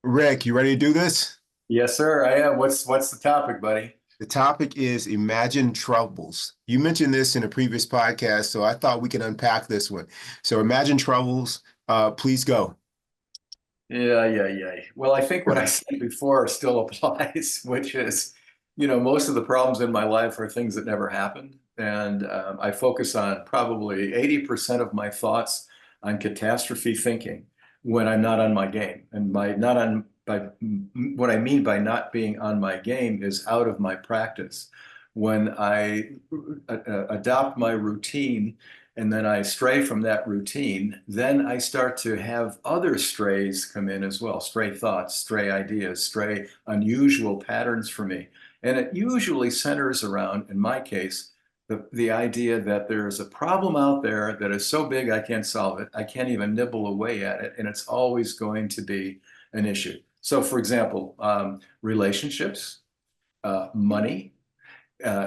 Rick, you ready to do this? Yes, sir. I am. What's the topic, buddy? The topic is imagine troubles. You mentioned this in a previous podcast, so I thought we could unpack this one. So imagine troubles, please go. Yeah. Well, I think what I said before still applies, which is, most of the problems in my life are things that never happened, and I focus on probably 80% of my thoughts on catastrophe thinking when I'm not on my game. And by not on by what I mean by not being on my game is out of my practice. When I adopt my routine and then I stray from that routine, then I start to have other strays come in as well, stray thoughts, stray ideas, stray unusual patterns for me. And it usually centers around, in my case, the idea that there is a problem out there that is so big I can't solve it. I can't even nibble away at it, and it's always going to be an issue. So, for example, relationships, money,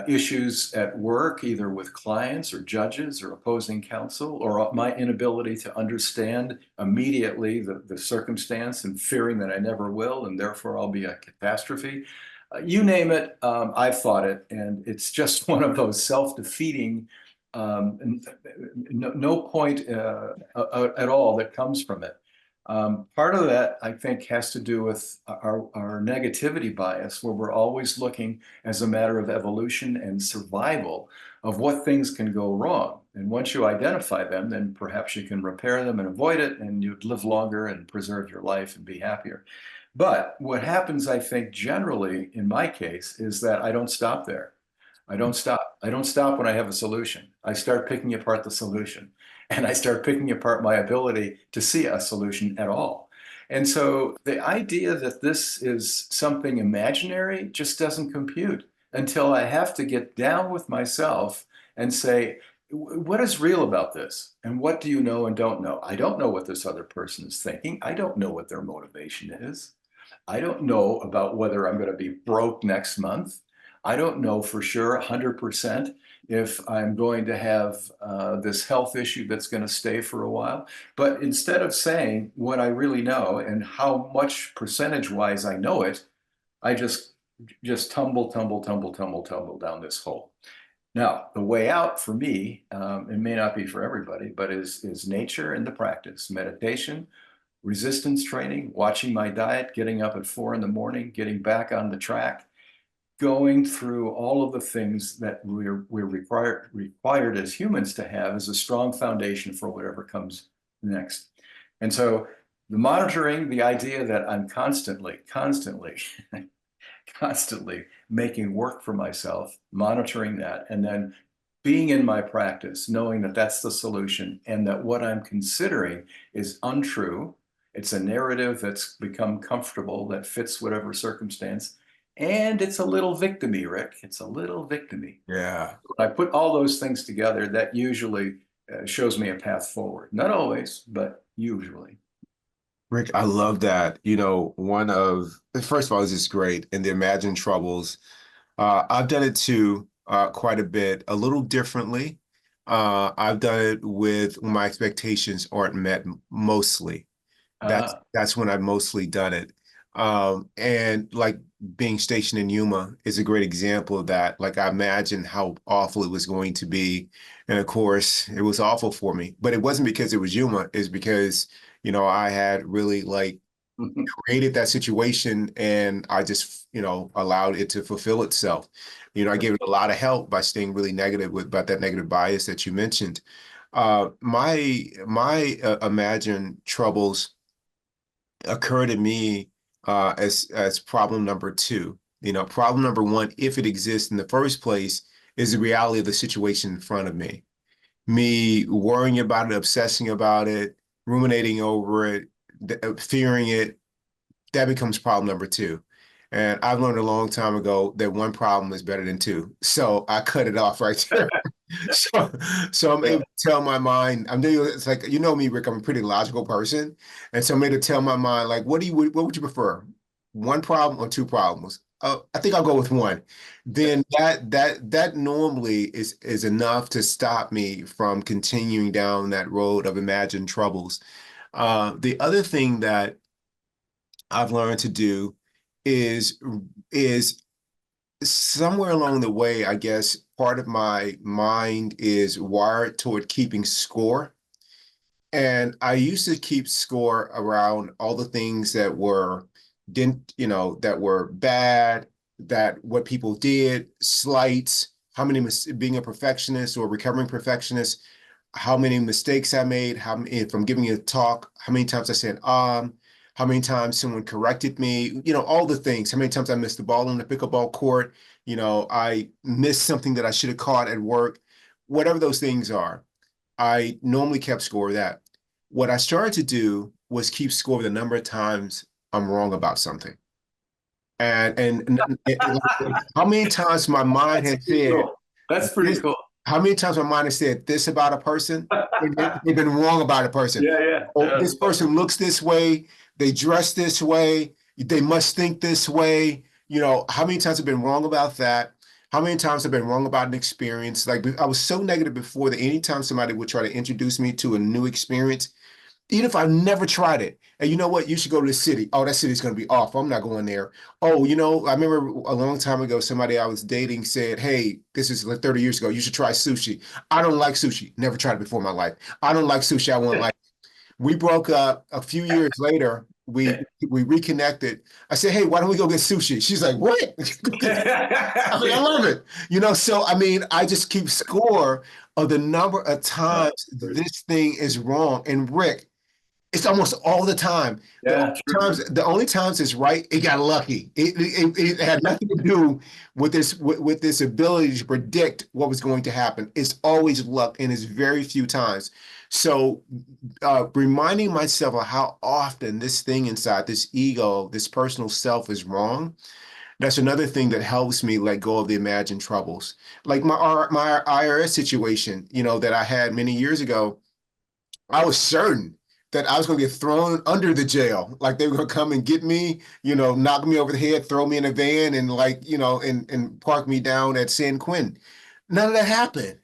issues at work, either with clients or judges or opposing counsel, or my inability to understand immediately the circumstance and fearing that I never will, and therefore I'll be a catastrophe. You name it, I've thought it, and it's just one of those self-defeating, no point at all that comes from it. Part of that, I think, has to do with our negativity bias, where we're always looking as a matter of evolution and survival of what things can go wrong. And once you identify them, then perhaps you can repair them and avoid it, and you'd live longer and preserve your life and be happier. But what happens, I think, generally in my case, is that I don't stop there. I don't stop. I don't stop when I have a solution. I start picking apart the solution and I start picking apart my ability to see a solution at all. And so the idea that this is something imaginary just doesn't compute until I have to get down with myself and say, what is real about this? And what do you know and don't know? I don't know what this other person is thinking. I don't know what their motivation is. I don't know about whether I'm going to be broke next month. I don't know for sure 100% if I'm going to have this health issue that's going to stay for a while. But instead of saying what I really know and how much percentage wise I know it, I just tumble down this hole. Now, the way out for me, it may not be for everybody, but is nature and the practice, meditation, resistance training, watching my diet, getting up at 4 in the morning, getting back on the track, going through all of the things that we're required as humans to have as a strong foundation for whatever comes next. And so the monitoring, the idea that I'm constantly making work for myself, monitoring that, and then being in my practice, knowing that that's the solution and that what I'm considering is untrue. It's a narrative that's become comfortable that fits whatever circumstance. And it's a little victimy, Rick. It's a little victimy. Yeah. When I put all those things together, that usually shows me a path forward. Not always, but usually. Rick, I love that. First of all, this is great. And the imagine troubles. I've done it too, quite a bit, a little differently. I've done it with when my expectations aren't met mostly. Uh, That's when I've mostly done it. And like being stationed in Yuma is a great example of that. Like I imagined how awful it was going to be. And of course, it was awful for me. But it wasn't because it was Yuma, it's because, I had really like created that situation and I just, allowed it to fulfill itself. I gave it a lot of help by staying really negative about that negative bias that you mentioned. My imagined troubles occur to me as problem number two. Problem number one, if it exists in the first place, is the reality of the situation in front of me. Me worrying about it, obsessing about it, ruminating over it, fearing it, that becomes problem number two. And I've learned a long time ago that one problem is better than two. So I cut it off right there. So, so I'm able yeah. to tell my mind, it's like, me, Rick, I'm a pretty logical person. And so I'm able to tell my mind, like, what would you prefer? One problem or two problems? I think I'll go with one. Then that normally is enough to stop me from continuing down that road of imagined troubles. The other thing that I've learned to do is is somewhere along the way, I guess part of my mind is wired toward keeping score. And I used to keep score around all the things that were didn't, that were bad, that what people did, slights, how many being a perfectionist or recovering perfectionist, how many mistakes I made, if I'm giving a talk, how many times I said how many times someone corrected me, all the things, how many times I missed the ball on the pickleball court, I missed something that I should have caught at work, whatever those things are. I normally kept score of that. What I started to do was keep score of the number of times I'm wrong about something. And how many times my mind That's has pretty said cool. That's pretty this, cool. how many times my mind has said this about a person, and they've been wrong about a person. Yeah, yeah. Oh, That's this person looks this way, they dress this way, they must think this way. How many times I've been wrong about that? How many times I've been wrong about an experience? Like I was so negative before that anytime somebody would try to introduce me to a new experience, even if I've never tried it, and you know what, you should go to the city. Oh, that city's going to be awful. I'm not going there. Oh, I remember a long time ago, somebody I was dating said, "Hey, this is like 30 years ago. You should try sushi." I don't like sushi. Never tried it before in my life. I don't like sushi. I won't like. We broke up a few years later. We reconnected. I said, "Hey, why don't we go get sushi?" She's like, "What?" I mean, I love it. So I mean, I just keep score of the number of Oh, times great. this thing is wrong. And Rick, it's almost all the time. Yeah, true. The only times it's right, it got lucky. It had nothing to do with this ability to predict what was going to happen. It's always luck, and it's very few times. So, reminding myself of how often this thing inside, this ego, this personal self is wrong. That's another thing that helps me let go of the imagined troubles. Like my IRS situation, that I had many years ago. I was certain that I was going to get thrown under the jail. Like they were going to come and get me, knock me over the head, throw me in a van, and and park me down at San Quentin. None of that happened.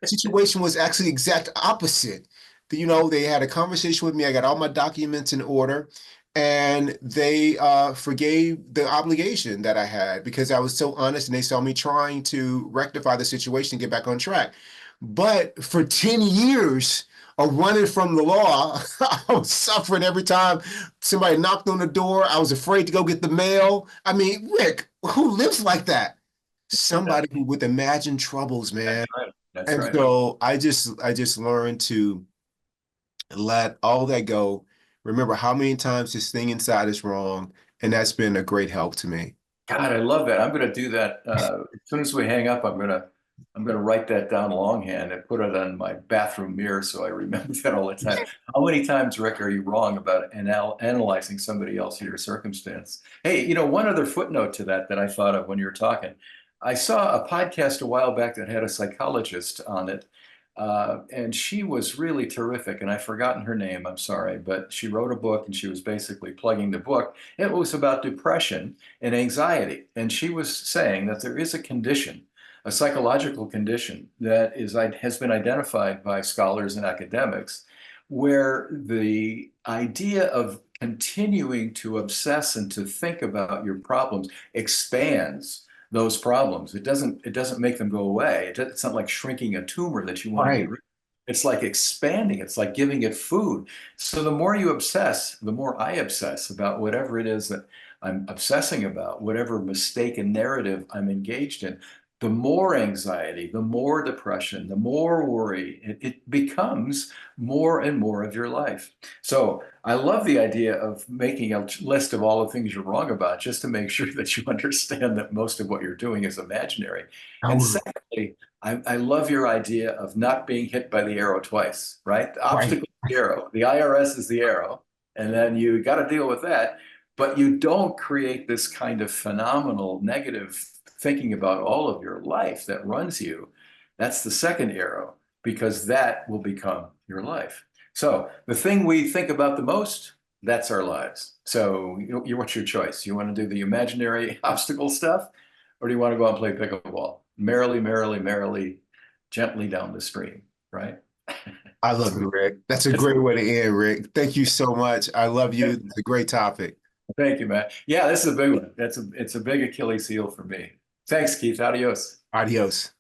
Situation was actually exact opposite. They had a conversation with me. I got all my documents in order, and they forgave the obligation that I had because I was so honest, and they saw me trying to rectify the situation and get back on track. But for 10 years of running from the law, I was suffering every time somebody knocked on the door. I was afraid to go get the mail. I mean, Rick, who lives like that? Yeah, Somebody who with imagined troubles, that's man. right. That's And right. so I just learned to let all that go. Remember how many times this thing inside is wrong, and that's been a great help to me. God, I love that. I'm going to do that. As soon as we hang up, I'm gonna write that down longhand and put it on my bathroom mirror so I remember that all the time. How many times, Rick, are you wrong about analyzing somebody else in your circumstance? Hey, one other footnote to that I thought of when you were talking. I saw a podcast a while back that had a psychologist on it, and she was really terrific. And I've forgotten her name. I'm sorry, but she wrote a book, and she was basically plugging the book. It was about depression and anxiety. And she was saying that there is a condition, a psychological condition that has been identified by scholars and academics, where the idea of continuing to obsess and to think about your problems expands those problems. It doesn't make them go away. It's not like shrinking a tumor that you want to get Right. rid of. It's like expanding. It's like giving it food. So the more you obsess, the more I obsess about whatever it is that I'm obsessing about, whatever mistaken narrative I'm engaged in, the more anxiety, the more depression, the more worry, it becomes more and more of your life. So I love the idea of making a list of all the things you're wrong about, just to make sure that you understand that most of what you're doing is imaginary. I And will. secondly, I love your idea of not being hit by the arrow twice, right? The Right. obstacle is the arrow, the IRS is the arrow, and then you got to deal with that. But you don't create this kind of phenomenal negative thinking about all of your life that runs you. That's the second arrow, because that will become your life. So the thing we think about the most, that's our lives. So what's your choice? You want to do the imaginary obstacle stuff, or do you want to go out and play pickleball? Merrily, merrily, merrily, gently down the stream, right? I love you, Rick. That's a That's great way to end, Rick. Thank you so much. I love you. It's a great topic. Thank you, Matt. Yeah, this is a big one. It's a big Achilles heel for me. Thanks, Keith. Adios. Adios.